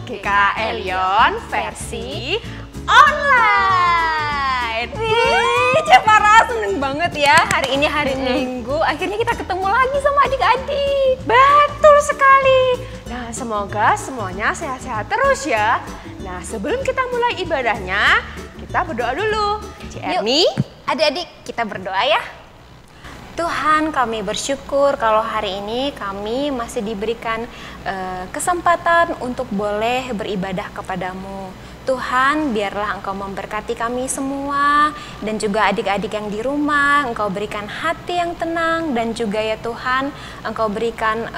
GKL Lyon versi online. Wih, Cevara seneng banget ya. Hari ini hari Minggu, akhirnya kita ketemu lagi sama adik-adik. Betul sekali. Nah, semoga semuanya sehat-sehat terus ya. Nah, sebelum kita mulai ibadahnya, kita berdoa dulu. Erni, adik-adik kita berdoa ya. Tuhan, kami bersyukur kalau hari ini kami masih diberikan kesempatan untuk boleh beribadah kepadamu. Tuhan, biarlah Engkau memberkati kami semua dan juga adik-adik yang di rumah. Engkau berikan hati yang tenang dan juga ya Tuhan, Engkau berikan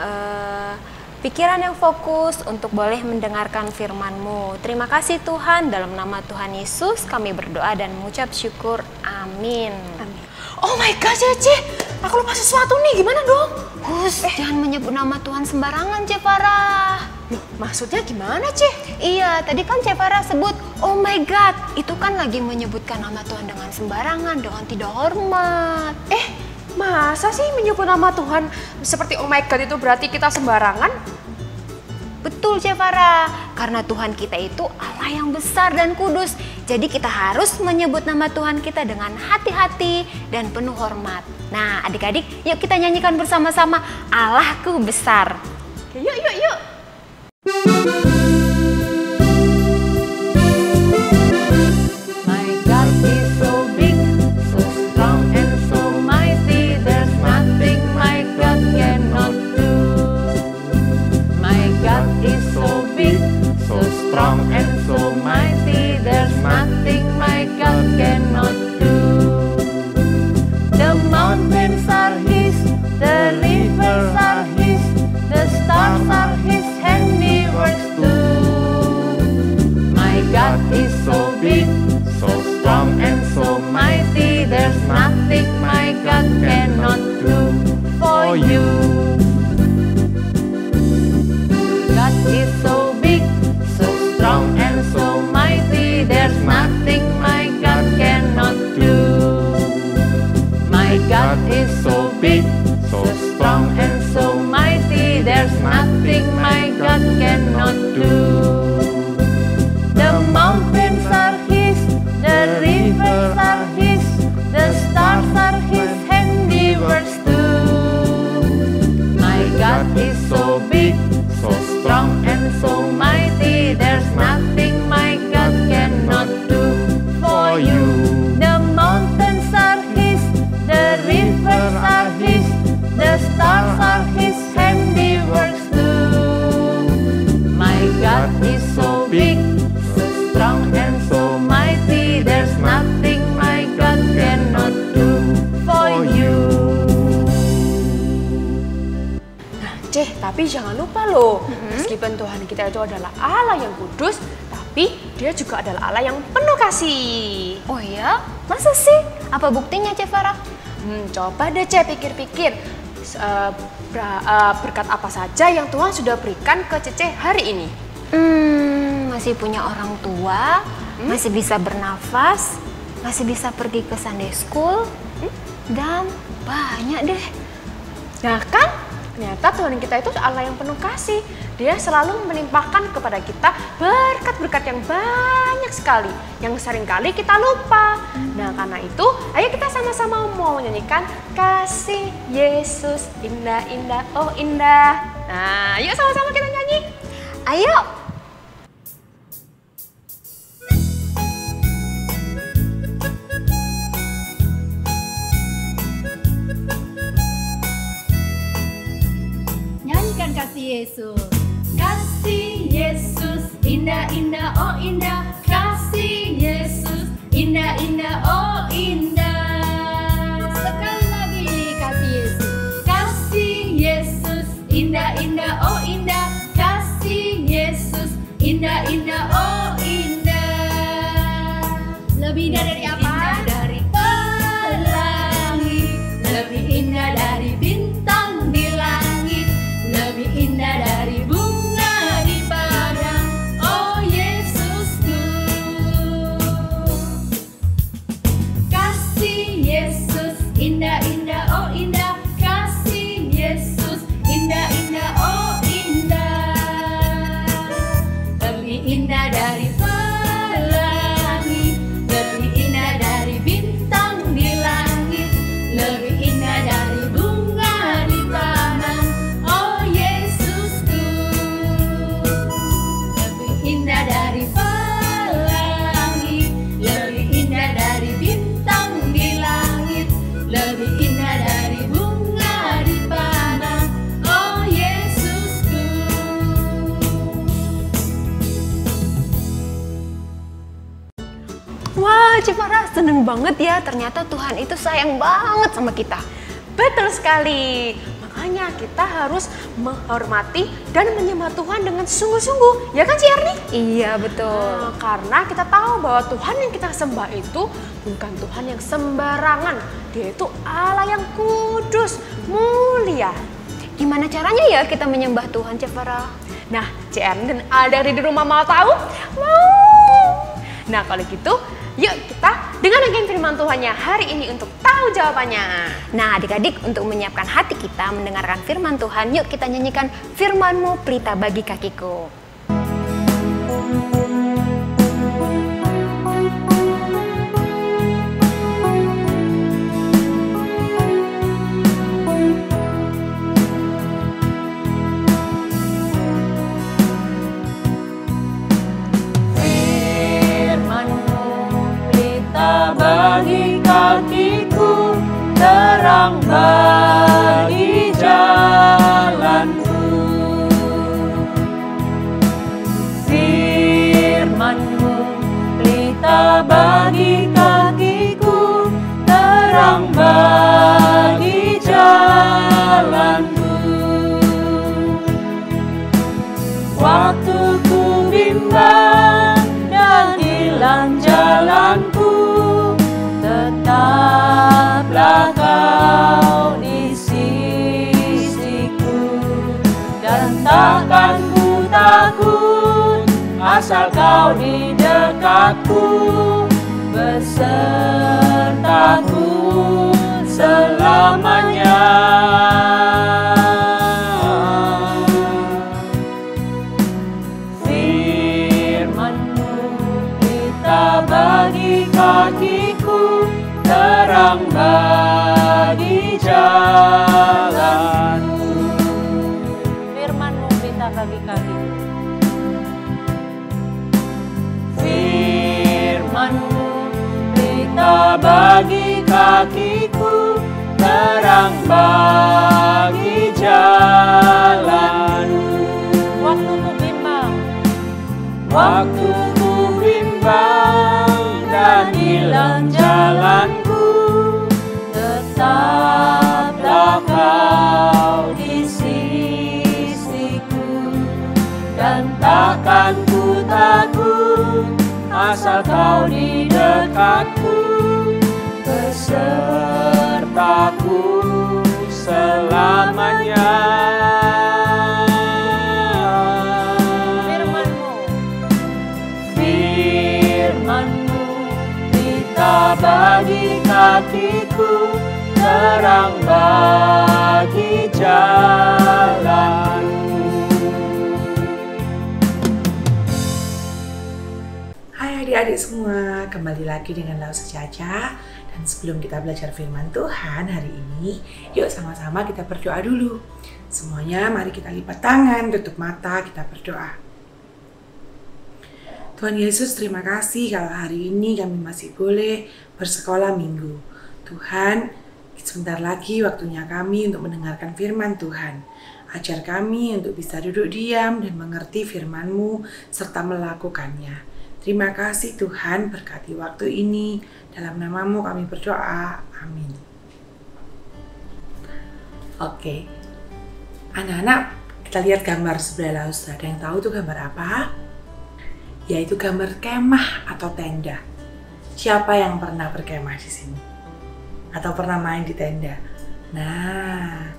pikiran yang fokus untuk boleh mendengarkan firman-Mu. Terima kasih Tuhan, dalam nama Tuhan Yesus kami berdoa dan mengucap syukur. Amin. Amin. Oh my God, Cece, aku lupa sesuatu nih, gimana dong? Jangan menyebut nama Tuhan sembarangan, Cevara. Loh, maksudnya gimana, Ce? Iya, tadi kan Cevara sebut, oh my God, itu kan lagi menyebutkan nama Tuhan dengan sembarangan, dengan tidak hormat. Masa sih menyebut nama Tuhan seperti oh my God itu berarti kita sembarangan? Betul Cevara, karena Tuhan kita itu Allah yang besar dan kudus. Jadi kita harus menyebut nama Tuhan kita dengan hati-hati dan penuh hormat. Nah adik-adik, yuk kita nyanyikan bersama-sama Allahku besar. Yuk, yuk, yuk. Strong and so mighty, there's nothing my God cannot do. The mountains are His, the rivers are His, the stars are His handiworks too. My God is so big, so strong and so mighty, there's nothing my God cannot do for you. God is so big, strong and so mighty, there's nothing my God cannot do. My God is so big, so strong and so mighty, there's nothing my God cannot do. The mountains are His, the rivers are His, the stars are His handiworks too. My God is so big, so strong and so mighty, there's nothing my God cannot do for you. The mountains are His, the rivers are His, the stars are His handiworks too. My God is so big, so strong and so mighty, there's nothing my God cannot do for you. Tapi jangan lupa loh, meskipun Tuhan kita itu adalah Allah yang kudus, tapi Dia juga adalah Allah yang penuh kasih. Oh ya? Masa sih? Apa buktinya Cevara? Coba deh Cek pikir-pikir, berkat apa saja yang Tuhan sudah berikan ke Cece hari ini? Masih punya orang tua, masih bisa bernafas, masih bisa pergi ke Sunday School, dan banyak deh. Nah kan? Ternyata Tuhan kita itu Allah yang penuh kasih. Dia selalu melimpahkan kepada kita berkat-berkat yang banyak sekali, yang seringkali kita lupa. Nah karena itu, ayo kita sama-sama mau menyanyikan Kasih Yesus indah, indah, oh indah. Nah yuk sama-sama kita nyanyi. Ayo. Kasih Yesus, kasih Yesus, indah indah oh indah, kasih Yesus, indah indah oh indah. Sekali lagi kasih Yesus, indah indah oh indah, kasih Yesus, indah indah oh indah. Lebih indah dari apa? Indah dari pelangi, lebih indah dari bintang di langit, lebih indah dari bunga di padang, oh Yesusku. Kasih Yesus, indah indah oh indah, kasih Yesus, indah indah oh indah. indah dari pelangi, lebih indah dari bintang di langit, lebih indah dari bunga di taman. Oh Yesusku, lebih indah dari pelangi, lebih indah dari bintang di langit, lebih indah dari bunga di taman. Oh Yesusku. Wah, Cipara, seneng banget ya. Ternyata Tuhan itu sayang banget sama kita. Betul sekali. Makanya kita harus menghormati dan menyembah Tuhan dengan sungguh-sungguh. Ya kan, Cierni? Iya, betul. Karena kita tahu bahwa Tuhan yang kita sembah itu bukan Tuhan yang sembarangan. Dia itu Allah yang kudus, mulia. Gimana caranya ya kita menyembah Tuhan, Cipara? Nah, Cierni dan Alda di rumah mau tahu? Mau. Nah, kalau gitu, yuk kita dengarkan firman Tuhannya hari ini untuk tahu jawabannya. Nah, adik-adik, untuk menyiapkan hati kita mendengarkan firman Tuhan, yuk kita nyanyikan Firman-Mu Pelita Bagi Kakiku. Bagi kakiku, terang bagi jalanku. Firman-Mu pelita bagi kakiku, terang bagi jalanku. Waktu ku bimbang dan hilang jalanku, tetaplah Kau di sisiku, dan takkan ku takut asal Kau di dekatku, besertaku selamanya. Firman-Mu pelita bagi kakiku, terang bagi jalanku. Firman-Mu pelita bagi kakiku. Firman-Mu pelita bagi kakiku, terang bagi jalanku. Waktu ku bimbang, waktu ku bimbang dan hilang jalanku, tetaplah Kau di sisiku, dan takkan ku takut asal Kau di dekatku, besertaku selamanya. Firman-Mu pelita bagi kakiku, terang bagi jalanku. Hai adik-adik semua, kembali lagi dengan Lau Sejaja. Dan sebelum kita belajar firman Tuhan hari ini, yuk sama-sama kita berdoa dulu. Semuanya mari kita lipat tangan, tutup mata, kita berdoa. Tuhan Yesus, terima kasih kalau hari ini kami masih boleh bersekolah minggu. Tuhan, sebentar lagi waktunya kami untuk mendengarkan firman Tuhan. Ajar kami untuk bisa duduk diam dan mengerti firman-Mu serta melakukannya. Terima kasih Tuhan, berkati waktu ini. Dalam nama-Mu kami berdoa. Amin. Oke, anak-anak, kita lihat gambar sebelah Laus. Ada yang tahu itu gambar apa? Yaitu gambar kemah atau tenda. Siapa yang pernah berkemah di sini? Atau pernah main di tenda? Nah,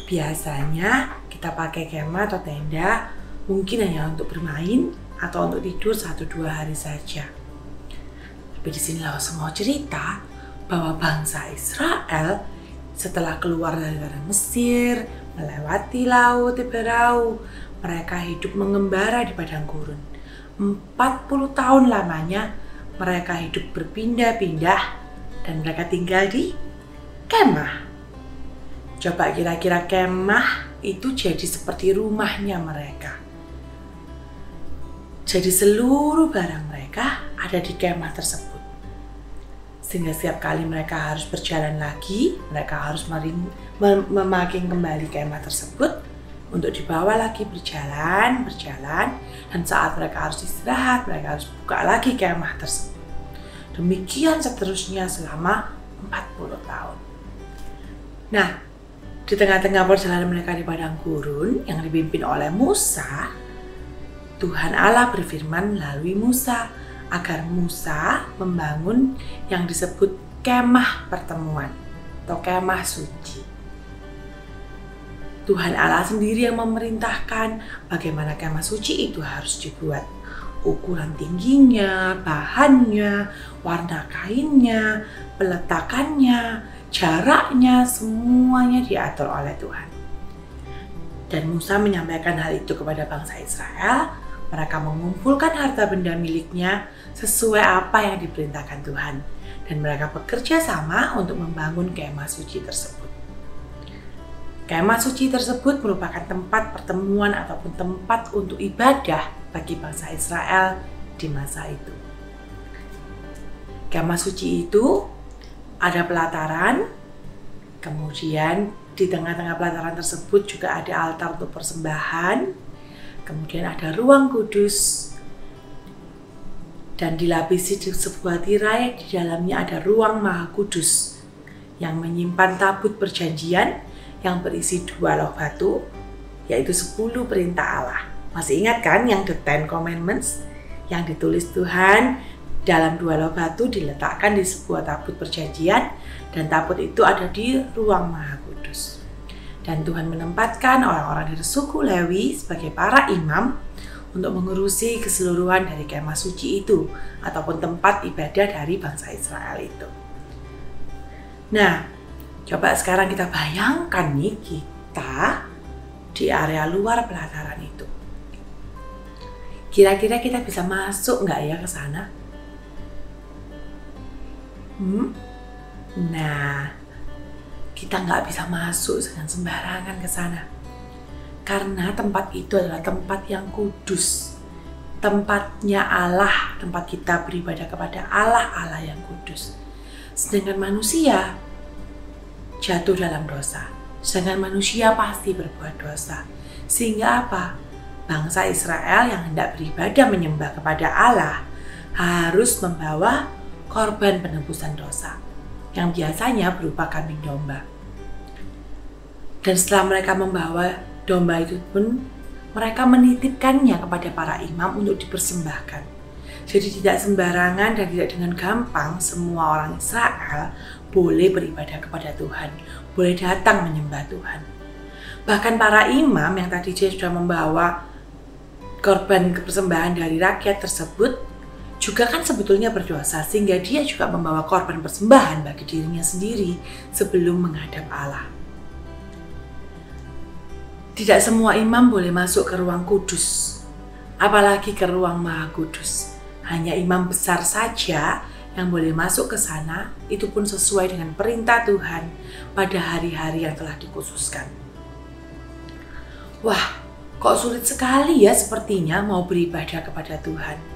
biasanya kita pakai kemah atau tenda mungkin hanya untuk bermain atau untuk tidur 1-2 hari saja. Tapi di sini Laos mau cerita bahwa bangsa Israel setelah keluar dari Mesir, melewati laut Teberau, mereka hidup mengembara di padang gurun. 40 tahun lamanya mereka hidup berpindah-pindah dan mereka tinggal di kemah. Coba kira-kira kemah itu jadi seperti rumahnya mereka. Jadi seluruh barang mereka ada di kemah tersebut. Sehingga setiap kali mereka harus berjalan lagi, mereka harus memaking kembali kemah tersebut untuk dibawa lagi berjalan, dan saat mereka harus istirahat, mereka harus buka lagi kemah tersebut. Demikian seterusnya selama 40 tahun. Nah, di tengah-tengah perjalanan mereka di padang gurun yang dipimpin oleh Musa, Tuhan Allah berfirman melalui Musa agar Musa membangun yang disebut kemah pertemuan atau kemah suci. Tuhan Allah sendiri yang memerintahkan bagaimana kemah suci itu harus dibuat. Ukuran tingginya, bahannya, warna kainnya, peletakannya, jaraknya, semuanya diatur oleh Tuhan. Dan Musa menyampaikan hal itu kepada bangsa Israel. Mereka mengumpulkan harta benda miliknya sesuai apa yang diperintahkan Tuhan. Dan mereka bekerja sama untuk membangun kemah suci tersebut. Kemah suci tersebut merupakan tempat pertemuan ataupun tempat untuk ibadah bagi bangsa Israel di masa itu. Kemah suci itu ada pelataran, kemudian di tengah-tengah pelataran tersebut juga ada altar untuk persembahan, kemudian ada ruang kudus, dan dilapisi di sebuah tirai, di dalamnya ada ruang maha kudus yang menyimpan tabut perjanjian yang berisi 2 loh batu, yaitu 10 perintah Allah. Masih ingat kan yang the 10 commandments yang ditulis Tuhan dalam 2 loh batu diletakkan di sebuah tabut perjanjian, dan tabut itu ada di ruang maha kudus. Dan Tuhan menempatkan orang-orang dari suku Lewi sebagai para imam untuk mengurusi keseluruhan dari kemah suci itu ataupun tempat ibadah dari bangsa Israel itu. Nah, coba sekarang kita bayangkan nih, kita di area luar pelataran itu. Kira-kira kita bisa masuk nggak ya ke sana? Nah, kita nggak bisa masuk dengan sembarangan ke sana. Karena tempat itu adalah tempat yang kudus. Tempatnya Allah, tempat kita beribadah kepada Allah yang kudus. Sedangkan manusia jatuh dalam dosa. Sedangkan manusia pasti berbuat dosa. Sehingga apa? Bangsa Israel yang hendak beribadah menyembah kepada Allah harus membawa korban penebusan dosa yang biasanya berupa kambing domba. Dan setelah mereka membawa domba itu pun, mereka menitipkannya kepada para imam untuk dipersembahkan. Jadi tidak sembarangan dan tidak dengan gampang semua orang Israel boleh beribadah kepada Tuhan, boleh datang menyembah Tuhan. Bahkan para imam yang tadi dia sudah membawa korban persembahan dari rakyat tersebut juga kan sebetulnya berdosa, sehingga dia juga membawa korban persembahan bagi dirinya sendiri sebelum menghadap Allah. Tidak semua imam boleh masuk ke ruang kudus, apalagi ke ruang maha kudus. Hanya imam besar saja yang boleh masuk ke sana, itu pun sesuai dengan perintah Tuhan pada hari-hari yang telah dikhususkan. Wah, kok sulit sekali ya sepertinya mau beribadah kepada Tuhan.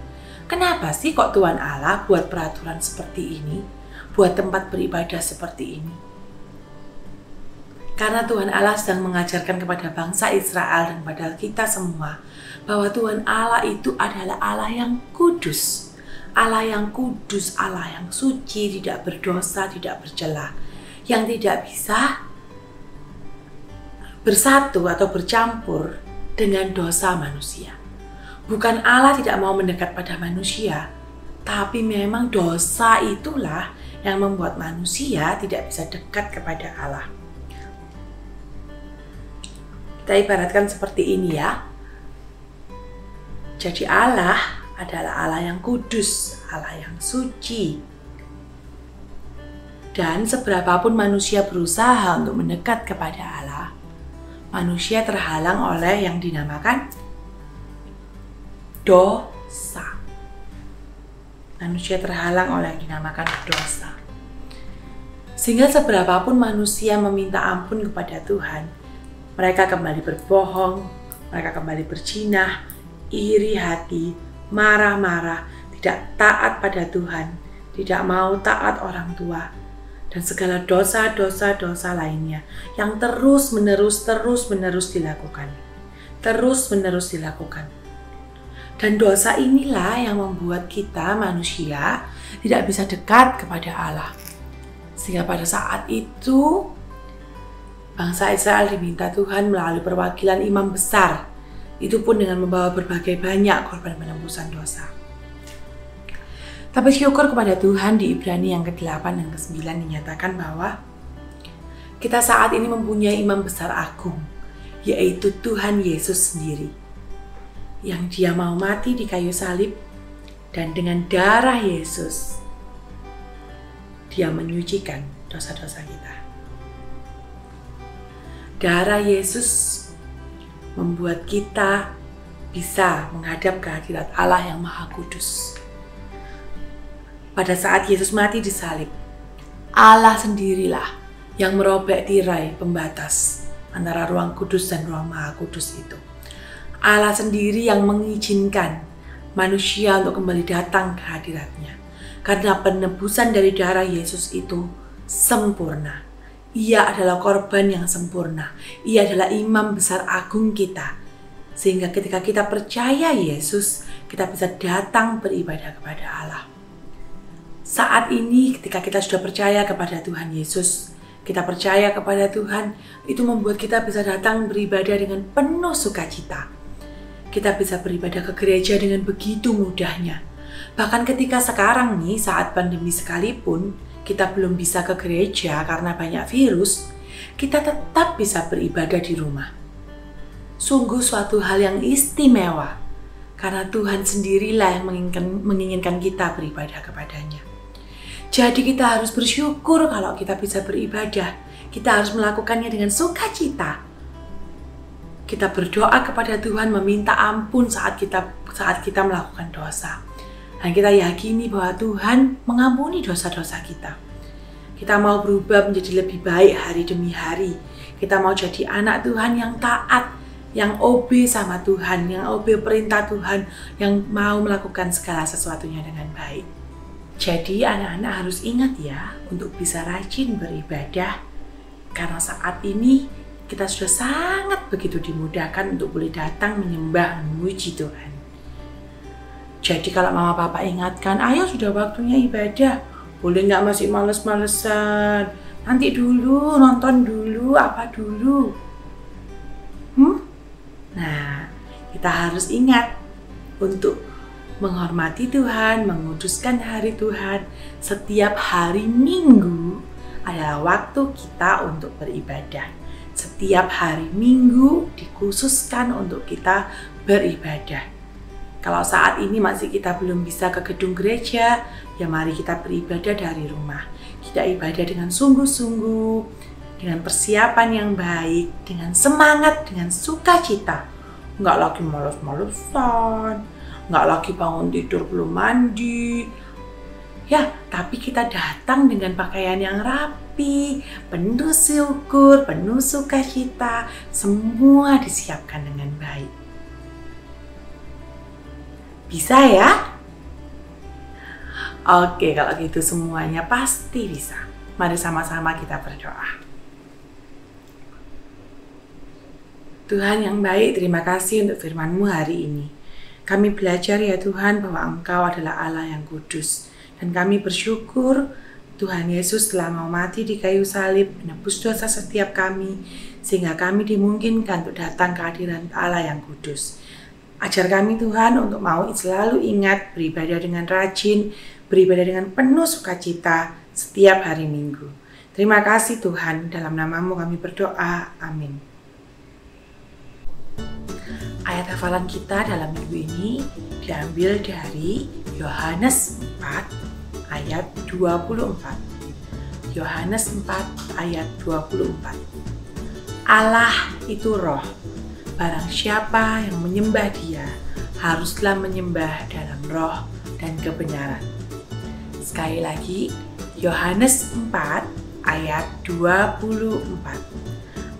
Kenapa sih kok Tuhan Allah buat peraturan seperti ini, buat tempat beribadah seperti ini? Karena Tuhan Allah sedang mengajarkan kepada bangsa Israel dan pada kita semua bahwa Tuhan Allah itu adalah Allah yang kudus. Allah yang kudus, Allah yang suci, tidak berdosa, tidak bercela, yang tidak bisa bersatu atau bercampur dengan dosa manusia. Bukan Allah tidak mau mendekat pada manusia, tapi memang dosa itulah yang membuat manusia tidak bisa dekat kepada Allah. Kita ibaratkan seperti ini ya. Jadi Allah adalah Allah yang kudus, Allah yang suci. Dan seberapapun manusia berusaha untuk mendekat kepada Allah, manusia terhalang oleh yang dinamakan dosa. Manusia terhalang oleh yang dinamakan dosa. Sehingga seberapapun manusia meminta ampun kepada Tuhan, mereka kembali berbohong, mereka kembali berzinah, iri hati, marah-marah, tidak taat pada Tuhan, tidak mau taat orang tua, dan segala dosa-dosa lainnya yang terus-menerus dilakukan. Terus-menerus dilakukan. Dan dosa inilah yang membuat kita manusia tidak bisa dekat kepada Allah. Sehingga pada saat itu, bangsa Israel diminta Tuhan melalui perwakilan imam besar, itu pun dengan membawa berbagai banyak korban penebusan dosa. Tapi syukur kepada Tuhan, di Ibrani yang ke-8 dan ke-9 dinyatakan bahwa kita saat ini mempunyai imam besar agung, yaitu Tuhan Yesus sendiri, yang Dia mau mati di kayu salib, dan dengan darah Yesus Dia menyucikan dosa-dosa kita. Darah Yesus membuat kita bisa menghadap ke hadirat Allah yang Maha Kudus. Pada saat Yesus mati di salib, Allah sendirilah yang merobek tirai pembatas antara ruang kudus dan ruang Maha Kudus itu. Allah sendiri yang mengizinkan manusia untuk kembali datang ke hadirat-Nya. Karena penebusan dari darah Yesus itu sempurna. Ia adalah korban yang sempurna. Ia adalah imam besar agung kita. Sehingga ketika kita percaya Yesus, kita bisa datang beribadah kepada Allah. Saat ini ketika kita sudah percaya kepada Tuhan Yesus, kita percaya kepada Tuhan, itu membuat kita bisa datang beribadah dengan penuh sukacita. Kita bisa beribadah ke gereja dengan begitu mudahnya. Bahkan ketika sekarang nih, saat pandemi sekalipun, kita belum bisa ke gereja karena banyak virus, kita tetap bisa beribadah di rumah. Sungguh suatu hal yang istimewa, karena Tuhan sendirilah yang menginginkan kita beribadah kepadanya. Jadi kita harus bersyukur kalau kita bisa beribadah. Kita harus melakukannya dengan sukacita. Kita berdoa kepada Tuhan, meminta ampun saat kita melakukan dosa. Dan kita yakini bahwa Tuhan mengampuni dosa-dosa kita. Kita mau berubah menjadi lebih baik hari demi hari. Kita mau jadi anak Tuhan yang taat, yang obey sama Tuhan, yang obey perintah Tuhan, yang mau melakukan segala sesuatunya dengan baik. Jadi anak-anak harus ingat ya, untuk bisa rajin beribadah. Karena saat ini kita sudah sangat begitu dimudahkan untuk boleh datang menyembah, memuji Tuhan. Jadi kalau mama papa ingatkan, ayo sudah waktunya ibadah, boleh nggak masih males-malesan? Nanti dulu, nonton dulu, apa dulu? Nah, kita harus ingat untuk menghormati Tuhan, menguduskan hari Tuhan. Setiap hari Minggu adalah waktu kita untuk beribadah. Setiap hari Minggu dikhususkan untuk kita beribadah. Kalau saat ini masih kita belum bisa ke gedung gereja, ya mari kita beribadah dari rumah. Kita ibadah dengan sungguh-sungguh, dengan persiapan yang baik, dengan semangat, dengan sukacita. Nggak lagi males-malesan, nggak lagi bangun tidur belum mandi. Ya, tapi kita datang dengan pakaian yang rapi, penuh syukur, penuh sukacita, semua disiapkan dengan baik. Bisa ya? Oke, kalau gitu semuanya pasti bisa. Mari sama-sama kita berdoa. Tuhan yang baik, terima kasih untuk firman-Mu hari ini. Kami belajar ya Tuhan bahwa Engkau adalah Allah yang kudus. Dan kami bersyukur Tuhan Yesus telah mau mati di kayu salib, menebus dosa setiap kami, sehingga kami dimungkinkan untuk datang ke hadirat Allah yang kudus. Ajar kami Tuhan untuk mau selalu ingat beribadah dengan rajin, beribadah dengan penuh sukacita setiap hari Minggu. Terima kasih Tuhan, dalam nama-Mu kami berdoa. Amin. Ayat hafalan kita dalam minggu ini diambil dari Yohanes 4 ayat 24. Yohanes 4 ayat 24. Allah itu roh. Barang siapa yang menyembah Dia haruslah menyembah dalam roh dan kebenaran. Sekali lagi, Yohanes 4 ayat 24.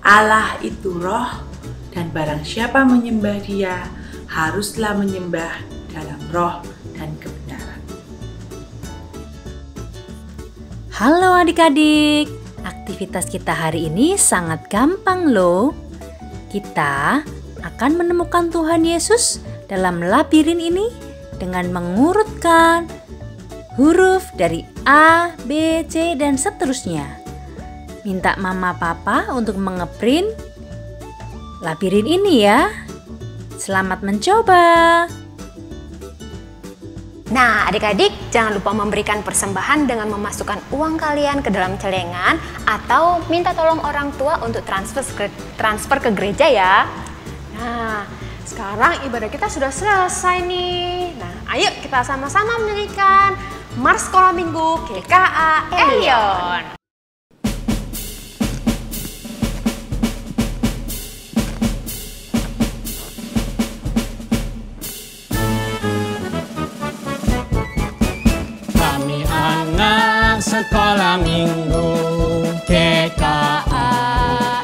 Allah itu roh, dan barang siapa menyembah Dia haruslah menyembah dalam roh dan kebenaran. Halo adik-adik, aktivitas kita hari ini sangat gampang loh. Kita akan menemukan Tuhan Yesus dalam labirin ini dengan mengurutkan huruf dari A, B, C, dan seterusnya. Minta mama papa untuk mengeprint labirin ini ya. Selamat mencoba. Nah, adik-adik jangan lupa memberikan persembahan dengan memasukkan uang kalian ke dalam celengan atau minta tolong orang tua untuk transfer ke gereja ya. Nah, sekarang ibadah kita sudah selesai nih. Nah, ayo kita sama-sama menyanyikan Mars Sekolah Minggu GKA Elion. Kami anak sekolah minggu GKA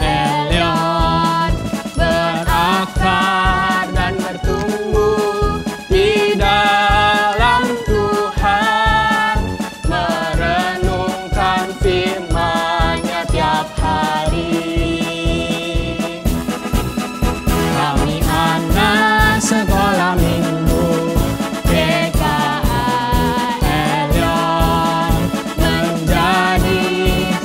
Elion, berakar dan bertumbuh di dalam Tuhan, merenungkan firman-Nya tiap hari. Kami anak sekolah minggu GKA Elion, menjadi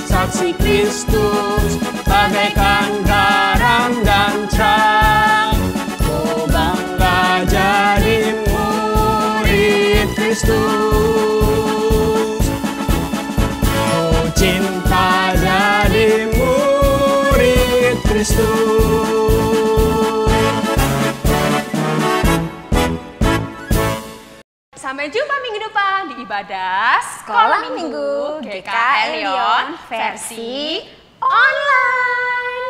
saksi Kristus bagaikan garam dan terang. Ku bangga jadi murid Kristus. Ku cinta jadi murid Kristus. Sampai jumpa minggu depan di ibadah Sekolah Minggu GKA Elion versi online.